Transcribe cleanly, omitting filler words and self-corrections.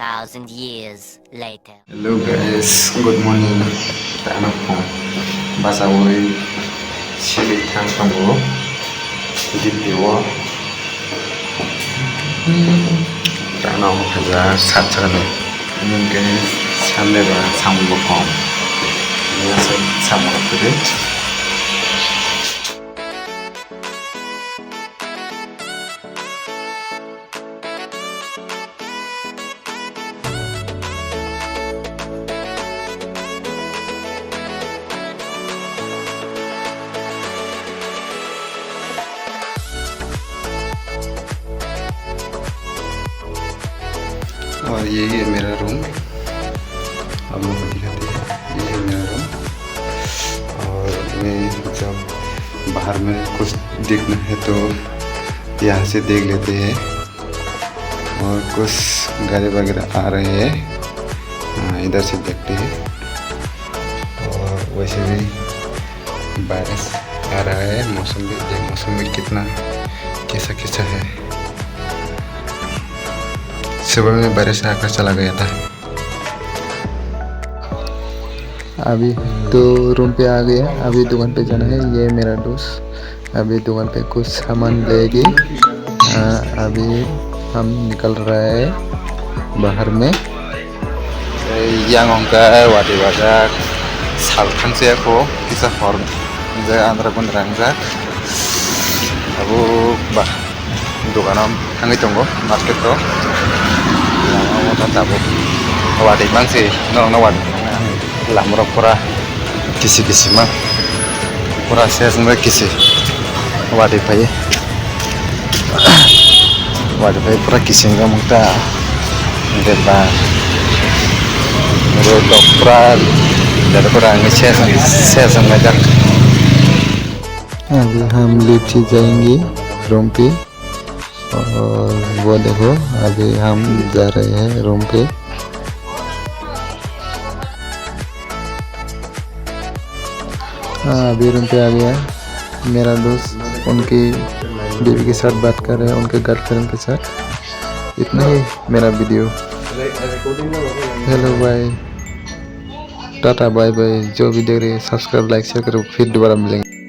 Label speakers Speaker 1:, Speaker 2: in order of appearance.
Speaker 1: 2,000 years later.
Speaker 2: Hello guys, good morning. Tana po. Basa uri sili tang tango. Dipiwa. Tana ko kaza satchana. Mungkin sampai ba sambo kom. Ya sambo pede. और ये है मेरा room. आप लोगों को दिखाते हैं, ये है मेरा रूम। और मैं जब बाहर में कुछ देखना है तो यहाँ से देख लेते हैं। और कुछ गाड़ी वगैरह आ रहे हैं, इधर से देखते हैं। और वैसे भी बारिश आ रहा है, मौसम में कितना कैसा कैसा है। सुबह में बारिश आकर चला गया था।
Speaker 3: अभी तो रूम पे आ गया, अभी दुकान पे जाना है। ये मेरा दोस्त अभी दुकान पे कुछ सामान लेगी। अभी हम निकल रहे हैं बाहर में।
Speaker 2: Yang ongkar wadi wadak salkan saya ko kisah form saya antara pun rangzak aku bah dukanam hangi tunggu market to lama mau tabu wadi bang sih nong wadi lamro pura kisi mah pura saya semua kisi wadi pai pura kisi nggak muka depan doctor
Speaker 3: अभी हम lift जाएंगे room पे। और वो देखो अभी हम जा रहे हैं रूम पे। अभी रूम पे आ गया मेरा दोस्त, उनकी बीवी के साथ बात कर रहे हैं, उनके गर्लफ्रेंड के साथ। इतना ही मेरा video. Hello bye, tata bye bye. जो भी देख रहे हैं सब्सक्राइब लाइक शेयर करो, फिर दोबारा मिलेंगे।